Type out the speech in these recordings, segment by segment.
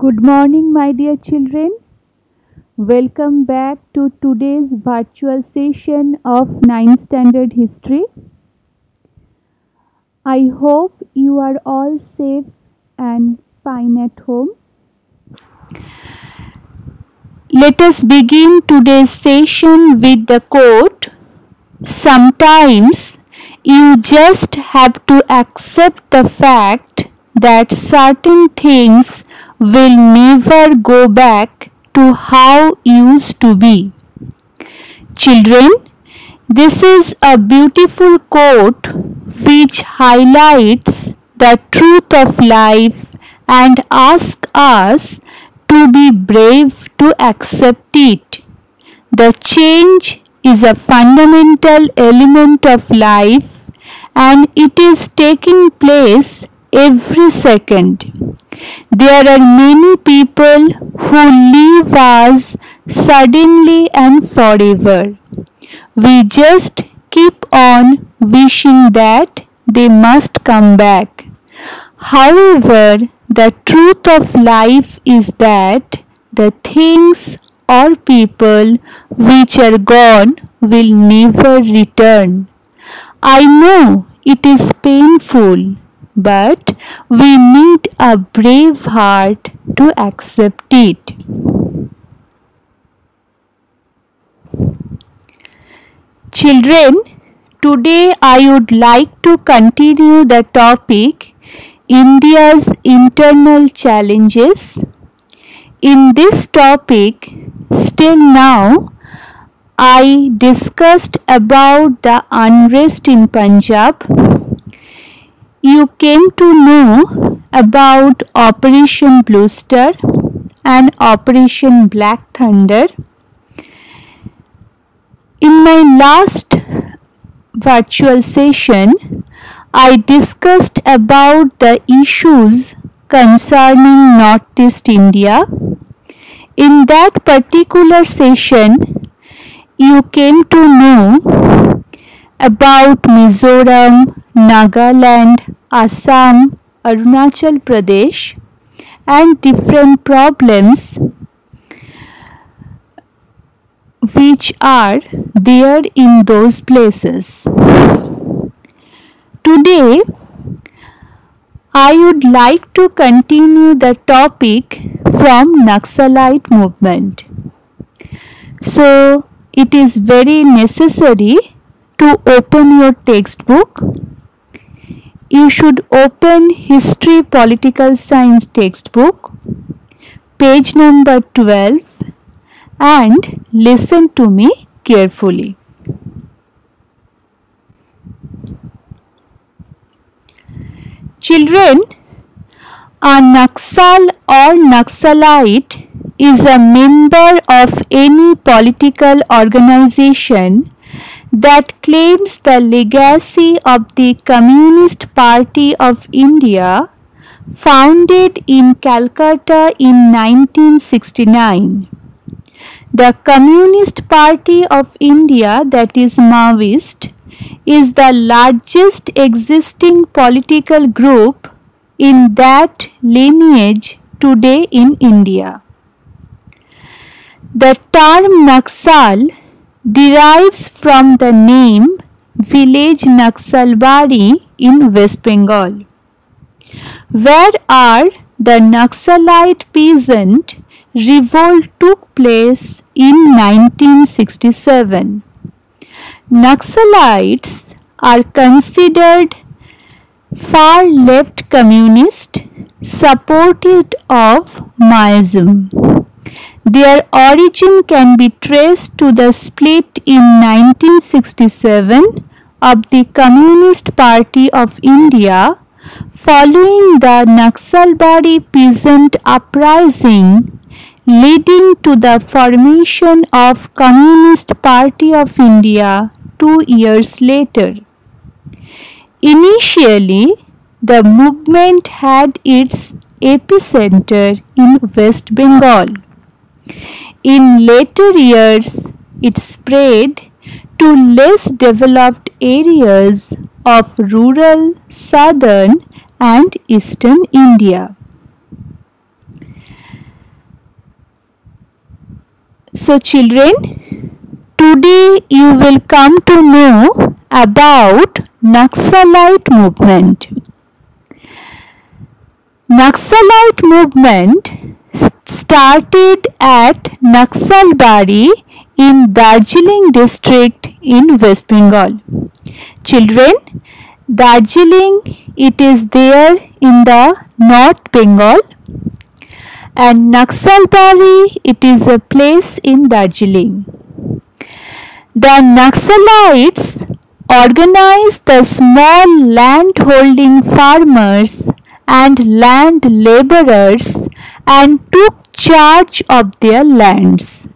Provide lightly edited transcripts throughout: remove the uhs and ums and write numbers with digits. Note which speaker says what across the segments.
Speaker 1: Good morning, my dear children. Welcome back to today's virtual session of 9th Standard History. I hope you are all safe and fine at home. Let us begin today's session with the quote, "Sometimes you just have to accept the fact that certain things will never go back to how used to be." Children, this is a beautiful quote which highlights the truth of life and asks us to be brave to accept it. The change is a fundamental element of life and it is taking place every second. There are many people who leave us suddenly and forever. We just keep on wishing that they must come back. However, the truth of life is that the things or people which are gone will never return. I know it is painful, but we need a brave heart to accept it. Children, today I would like to continue the topic India's internal challenges. In this topic, still now, I discussed about the unrest in Punjab. You came to know about Operation Blue Star and Operation Black Thunder. In my last virtual session, I discussed about the issues concerning Northeast India. In that particular session, you came to know about Mizoram, Nagaland, Assam, Arunachal Pradesh and different problems which are there in those places. Today, I would like to continue the topic from Naxalite movement. So, it is very necessary to open your textbook. You should open History Political Science textbook, page number 12 and listen to me carefully. Children, a Naxal or Naxalite is a member of any political organization that claims the legacy of the Communist Party of India, founded in Calcutta in 1969. The Communist Party of India, that is Maoist, is the largest existing political group in that lineage today in India. The term Naxal derives from the name village Naxalbari in West Bengal. Where are the Naxalite peasant revolt took place in 1967. Naxalites are considered far left communist supported of Maoism. Their origin can be traced to the split in 1967 of the Communist Party of India following the Naxalbari peasant uprising, leading to the formation of Communist Party of India 2 years later. Initially, the movement had its epicenter in West Bengal. In later years, it spread to less developed areas of rural, southern and eastern India. So children, today you will come to know about Naxalite movement. Naxalite movement started at Naxalbari in Darjeeling district in West Bengal. Children, Darjeeling, it is there in the North Bengal, and Naxalbari, it is a place in Darjeeling. The Naxalites organized the small land-holding farmers and land laborers and took charge of their lands,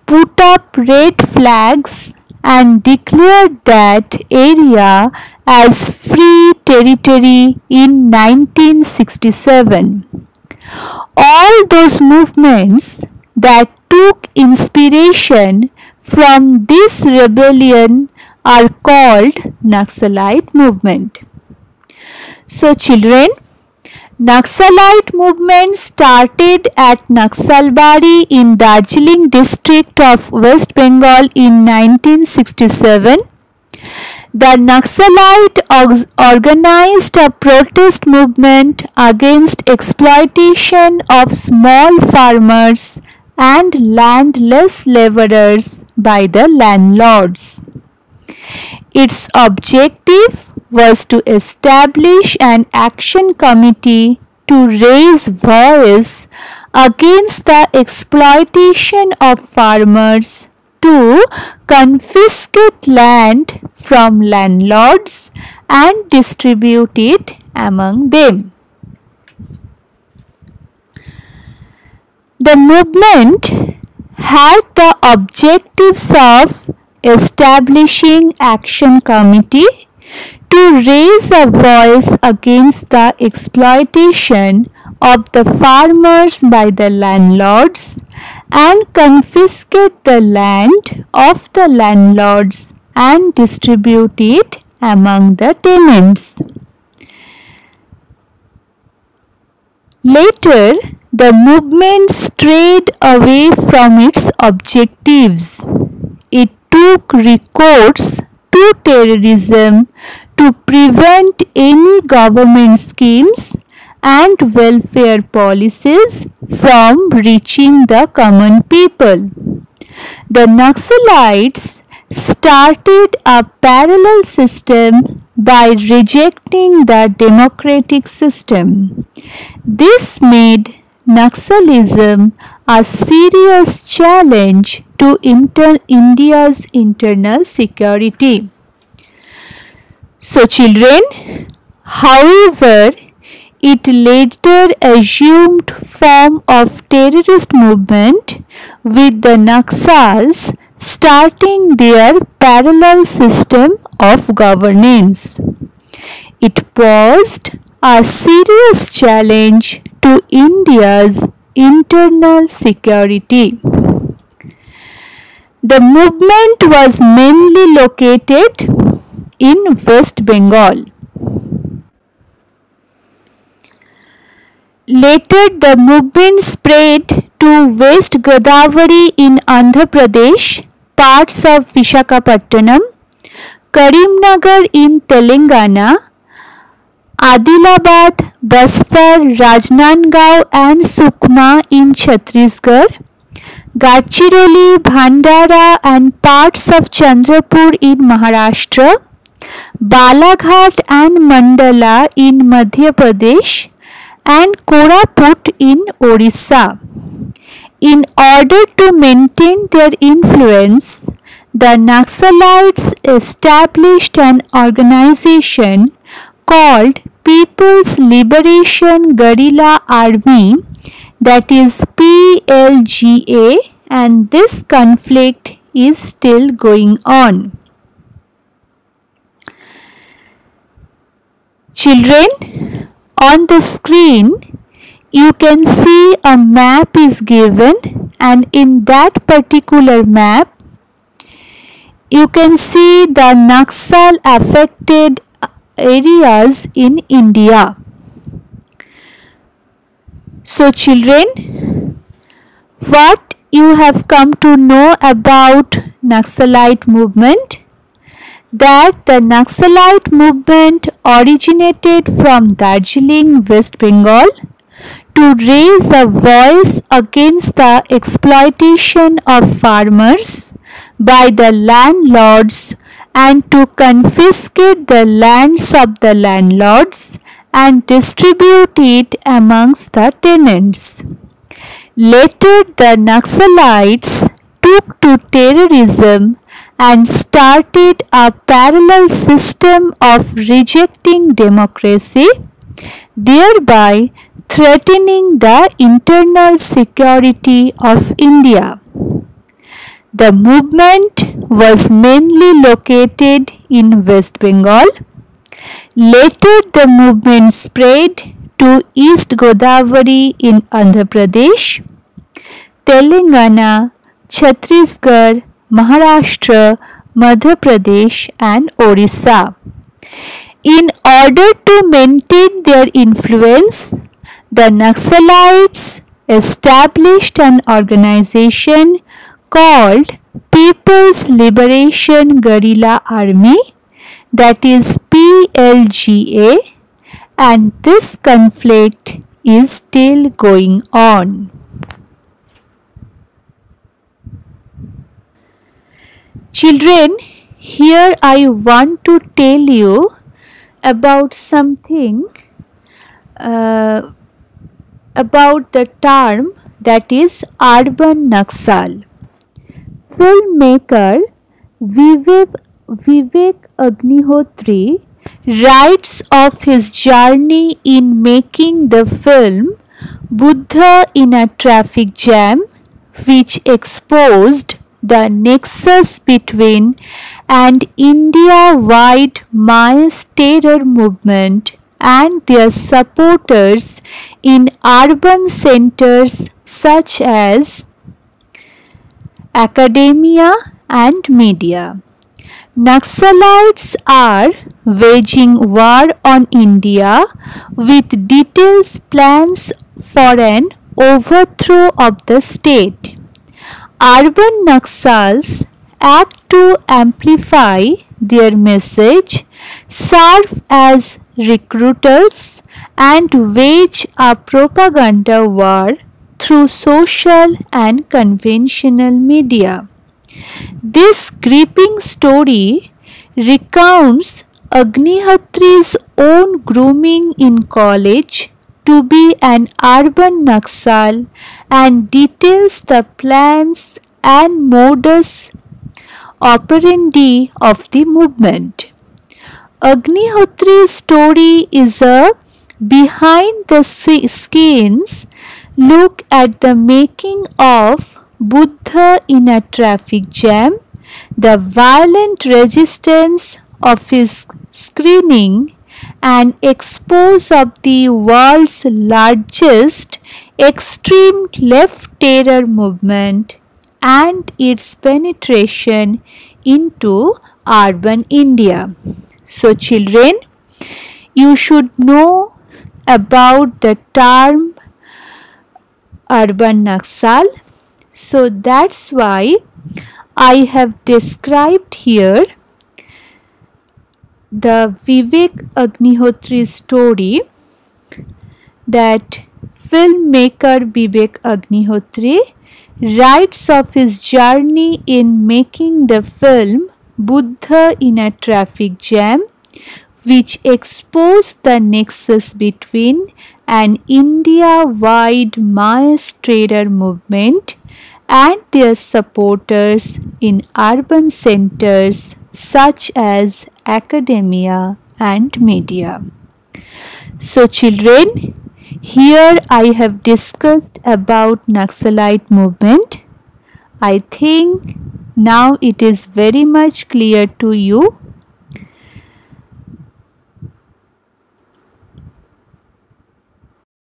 Speaker 1: put up red flags and declared that area as free territory in 1967. All those movements that took inspiration from this rebellion are called Naxalite movement. So children, Naxalite movement started at Naxalbari in Darjeeling district of West Bengal in 1967. The Naxalite organized a protest movement against exploitation of small farmers and landless laborers by the landlords. Its objective was to establish an action committee to raise voice against the exploitation of farmers, to confiscate land from landlords and distribute it among them. The movement had the objectives of establishing action committee to raise a voice against the exploitation of the farmers by the landlords and confiscate the land of the landlords and distribute it among the tenants. Later, the movement strayed away from its objectives. It took recourse to terrorism to prevent any government schemes and welfare policies from reaching the common people. The Naxalites started a parallel system by rejecting the democratic system. This made Naxalism a serious challenge to India's internal security. So children, however, it later assumed form of terrorist movement, with the Naxals starting their parallel system of governance. It posed a serious challenge to India's internal security. The movement was mainly located in West Bengal. Later, the movement spread to West Godavari in Andhra Pradesh, parts of Visakhapatnam, Karimnagar in Telangana, Adilabad, Bastar, Rajnandgaon and Sukma in Chhattisgarh, Gadchiroli, Bhandara and parts of Chandrapur in Maharashtra, Balaghat and Mandala in Madhya Pradesh, and Koraput in Orissa. In order to maintain their influence, the Naxalites established an organization called People's Liberation Guerrilla Army, that is PLGA, and this conflict is still going on. Children, on the screen you can see a map is given, and in that particular map you can see the Naxal affected areas in India. So children, what you you have come to know about Naxalite movement, that the Naxalite movement originated from Darjeeling, West Bengal, to raise a voice against the exploitation of farmers by the landlords and to confiscate the lands of the landlords and distribute it amongst the tenants. Later, the Naxalites took to terrorism and started a parallel system of rejecting democracy, thereby threatening the internal security of India. The movement was mainly located in West Bengal. Later, the movement spread to East Godavari in Andhra Pradesh, Telangana, Chhattisgarh, Maharashtra, Madhya Pradesh and Orissa. In order to maintain their influence, the Naxalites established an organization called People's Liberation Guerrilla Army, that is PLGA, and this conflict is still going on. Children, here I want to tell you about something about the term, that is urban Naxal. Filmmaker Vivek Agnihotri writes of his journey in making the film Buddha in a Traffic Jam, which exposed the nexus between an India-wide mass terror movement and their supporters in urban centers such as academia and media. Naxalites are waging war on India with detailed plans for an overthrow of the state. Urban Naxals act to amplify their message, serve as recruiters, and wage a propaganda war through social and conventional media. This gripping story recounts Agnihotri's own grooming in college to be an urban Naxal and details the plans and modus operandi of the movement. Agnihotri's story is a behind the scenes look at the making of Buddha in a Traffic Jam, the violent resistance of his screening, and expose of the world's largest extreme left terror movement and its penetration into urban India. So children, you should know about the term urban Naxal. So that's why I have described here the Vivek Agnihotri story, that filmmaker Vivek Agnihotri writes of his journey in making the film Buddha in a Traffic Jam, which exposed the nexus between an India-wide mass terror movement and their supporters in urban centers such as academia and media. So children, here I have discussed about Naxalite movement. I think now it is very much clear to you